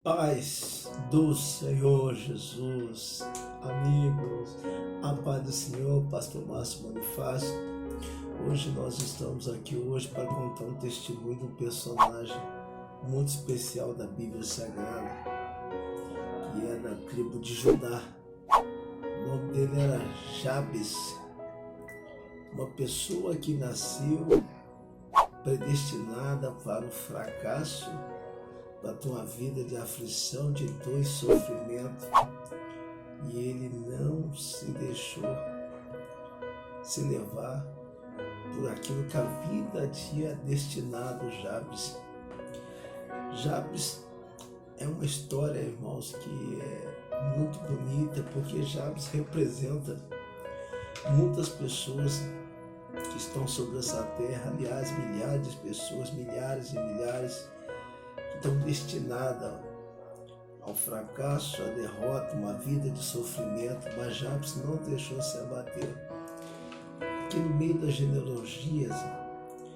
Paz do Senhor Jesus, amigos, a paz do Senhor, Pastor Márcio Bonifácio. Hoje nós estamos aqui para contar um testemunho de um personagem muito especial da Bíblia Sagrada, que é da tribo de Judá. O nome dele era Jabes, uma pessoa que nasceu predestinada para o fracasso, para ter uma vida de aflição, de dor e sofrimento, e ele não se deixou se levar por aquilo que a vida tinha destinado Jabes. Jabes é uma história, irmãos, que é muito bonita, porque Jabes representa muitas pessoas que estão sobre essa terra, aliás, milhares de pessoas, milhares e milhares, estão destinadas ao fracasso, à derrota, uma vida de sofrimento, mas Jabes não deixou se abater. Aqui no meio das genealogias,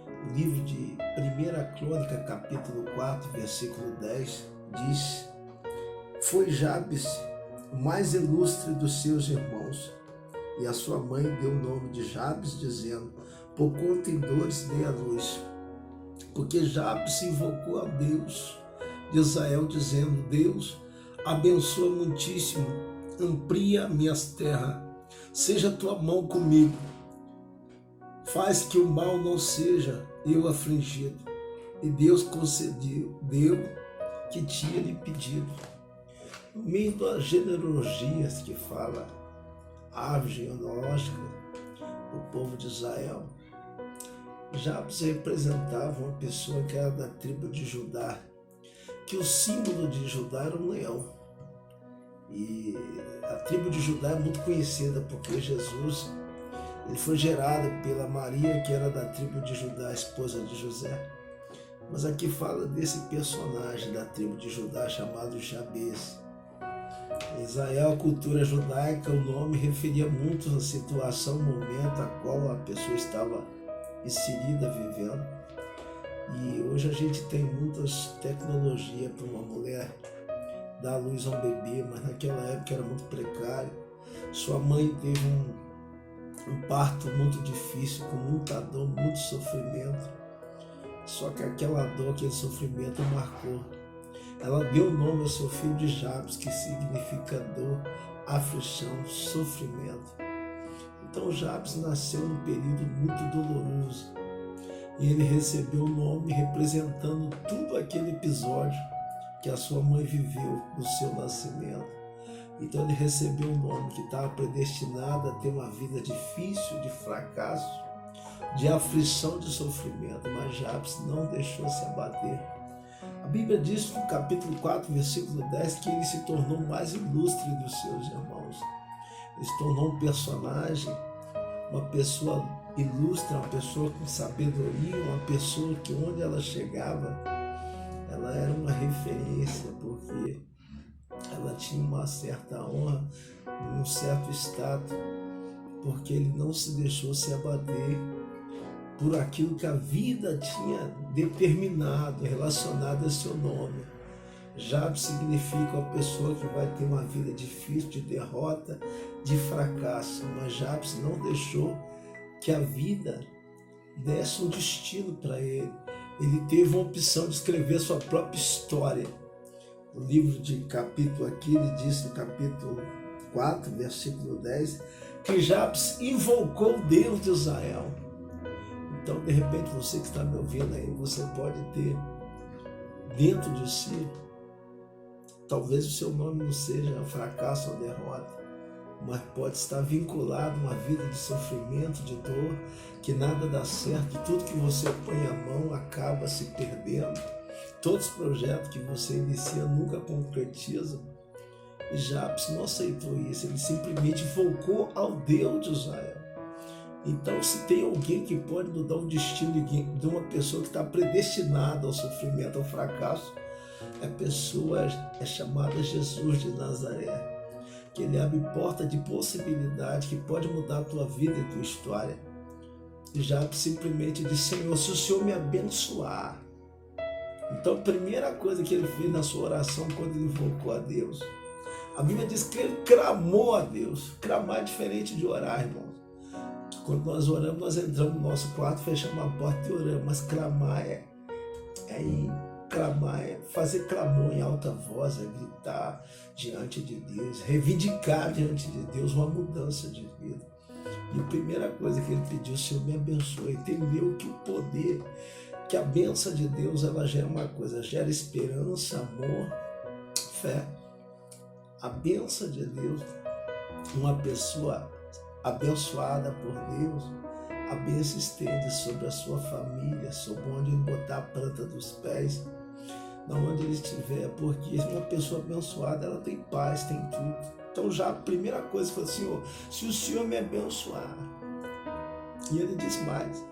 o livro de 1 Crônica, capítulo 4, versículo 10, diz: foi Jabes o mais ilustre dos seus irmãos, e a sua mãe deu o nome de Jabes, dizendo: por conta em dores dei a luz. Porque Jabes invocou a Deus de Israel, dizendo: Deus, abençoa muitíssimo, amplia minhas terras, seja tua mão comigo, faz que o mal não seja eu afligido. E Deus concedeu, deu que tinha lhe pedido. No meio das genealogias que fala a árvore genealógica do povo de Israel, Jabes representava uma pessoa que era da tribo de Judá, que o símbolo de Judá era um leão. E a tribo de Judá é muito conhecida porque Jesus ele foi gerado pela Maria, que era da tribo de Judá, esposa de José. Mas aqui fala desse personagem da tribo de Judá chamado Jabes. Em Israel, a cultura judaica, o nome referia muito à situação, momento a qual a pessoa estava inserida, vivendo. E hoje a gente tem muitas tecnologias para uma mulher dar luz a um bebê, mas naquela época era muito precário. Sua mãe teve um parto muito difícil, com muita dor, muito sofrimento. Só que aquela dor, aquele sofrimento marcou. Ela deu o nome ao seu filho de Jabes, que significa dor, aflição, sofrimento. Então Jabes nasceu num período muito doloroso e ele recebeu o nome representando tudo aquele episódio que a sua mãe viveu no seu nascimento. Então ele recebeu um nome que estava predestinado a ter uma vida difícil, de fracasso, de aflição, de sofrimento, mas Jabes não deixou se abater. A Bíblia diz no capítulo 4, versículo 10, que ele se tornou o mais ilustre dos seus irmãos. Ele se tornou um personagem, uma pessoa ilustre, uma pessoa com sabedoria, uma pessoa que onde ela chegava, ela era uma referência, porque ela tinha uma certa honra, um certo status, porque ele não se deixou se abater por aquilo que a vida tinha determinado, relacionado a seu nome. Jabes significa uma pessoa que vai ter uma vida difícil, de derrota, de fracasso, mas Jabes não deixou que a vida desse um destino para ele. Ele teve uma opção de escrever sua própria história. No livro de capítulo aqui, ele diz no capítulo 4, versículo 10, que Jabes invocou o Deus de Israel. Então, de repente, você que está me ouvindo aí, você pode ter dentro de si, talvez o seu nome não seja fracasso ou derrota, mas pode estar vinculado a uma vida de sofrimento, de dor, que nada dá certo, tudo que você põe a mão acaba se perdendo, todos os projetos que você inicia nunca concretizam. E Jabes não aceitou isso, ele simplesmente invocou ao Deus de Israel. Então, se tem alguém que pode mudar o destino de uma pessoa que está predestinada ao sofrimento, ao fracasso, a pessoa é chamada Jesus de Nazaré, que ele abre porta de possibilidade que pode mudar a tua vida e a tua história. E Jabes simplesmente disse: Senhor, se o Senhor me abençoar, Então a primeira coisa que ele fez na sua oração quando ele invocou a Deus, a Bíblia diz que ele clamou a Deus. Clamar é diferente de orar, irmãos. Quando nós oramos, nós entramos no nosso quarto, fechamos a porta e oramos. Mas clamar clamar é fazer clamor em alta voz, é gritar diante de Deus, reivindicar diante de Deus uma mudança de vida. E a primeira coisa que ele pediu, o Senhor me abençoe. Entendeu que o poder, que a bênção de Deus, ela gera uma coisa, gera esperança, amor, fé. A bênção de Deus, uma pessoa abençoada por Deus, a bênção estende sobre a sua família, sobre onde ele botar a planta dos pés, na onde ele estiver, porque uma pessoa abençoada, ela tem paz, tem tudo. Então já a primeira coisa foi, Senhor, se o Senhor me abençoar, e ele diz mais,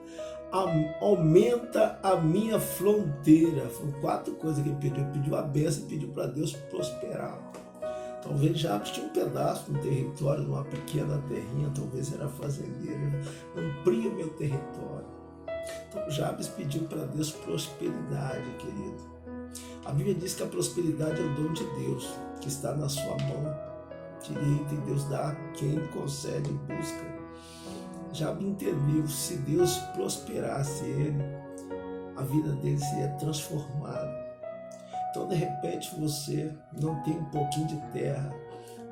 aumenta a minha fronteira. Foram 4 coisas que ele pediu. Ele pediu a bênção e pediu para Deus prosperar. Talvez Jabes tinha um pedaço de um território, numa pequena terrinha, talvez era fazendeiro, amplia o meu território. Então Jabes pediu para Deus prosperidade, querido. A Bíblia diz que a prosperidade é o dom de Deus, que está na sua mão direita, e Deus dá a quem concede e busca. Jabes entendeu, se Deus prosperasse ele, a vida dele seria transformada. Então, de repente, você não tem um pouquinho de terra,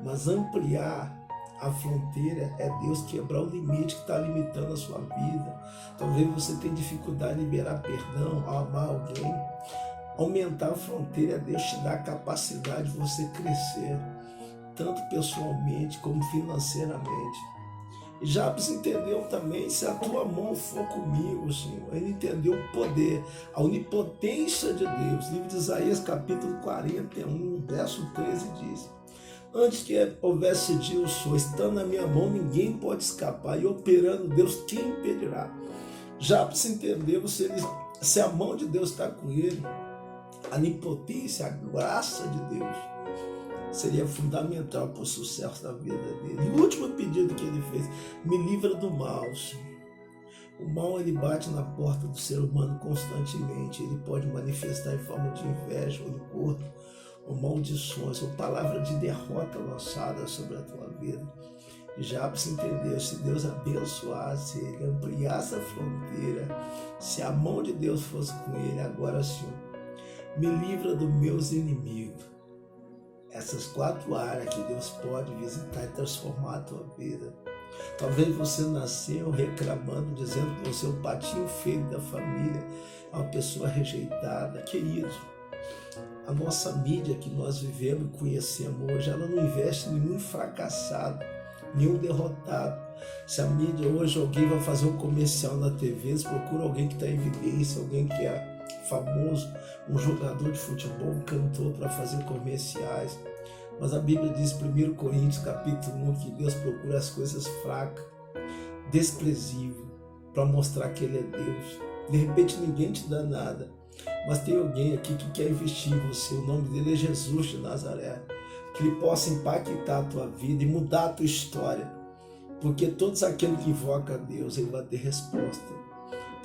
mas ampliar a fronteira é Deus quebrar o limite que está limitando a sua vida. Talvez você tenha dificuldade em liberar perdão, amar alguém. Aumentar a fronteira é Deus te dar a capacidade de você crescer, tanto pessoalmente como financeiramente. E Jabes entendeu também, se a tua mão for comigo, Senhor. Ele entendeu o poder, a onipotência de Deus. Livro de Isaías, capítulo 41, verso 13 diz: antes que houvesse dia, eu sou, estando na minha mão, ninguém pode escapar, e operando Deus, quem impedirá? Jabes entendeu, se a mão de Deus está com ele, a onipotência, a graça de Deus seria fundamental para o sucesso da vida dele. E o último pedido que ele fez: me livra do mal, Senhor. O mal, ele bate na porta do ser humano constantemente. Ele pode manifestar em forma de inveja, ou rancor, ou maldições, ou palavra de derrota lançada sobre a tua vida. E Jabes entendeu, se Deus abençoasse ele, ampliasse a fronteira, se a mão de Deus fosse com ele, agora, Senhor, me livra dos meus inimigos. Essas 4 áreas que Deus pode visitar e transformar a tua vida. Talvez você nasceu reclamando, dizendo que você é o patinho feio da família, é uma pessoa rejeitada. Querido, a nossa mídia que nós vivemos e conhecemos hoje, ela não investe em nenhum fracassado, nenhum derrotado. Se a mídia hoje, alguém vai fazer um comercial na TV, eles procuram alguém que está em evidência, alguém que é famoso, um jogador de futebol, um cantor, para fazer comerciais. Mas a Bíblia diz, 1 Coríntios capítulo 1, que Deus procura as coisas fracas, desprezíveis, para mostrar que Ele é Deus. De repente ninguém te dá nada, mas tem alguém aqui que quer investir em você. O nome dele é Jesus de Nazaré. Que Ele possa impactar a tua vida e mudar a tua história. Porque todos aqueles que invocam a Deus, Ele vai ter resposta.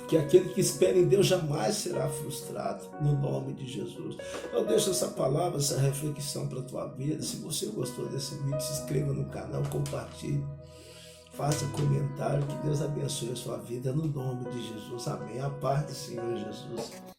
Que aquele que espera em Deus jamais será frustrado, no nome de Jesus. Eu deixo essa palavra, essa reflexão para a tua vida. Se você gostou desse vídeo, se inscreva no canal, compartilhe, faça um comentário, que Deus abençoe a sua vida, no nome de Jesus. Amém. A paz do Senhor Jesus.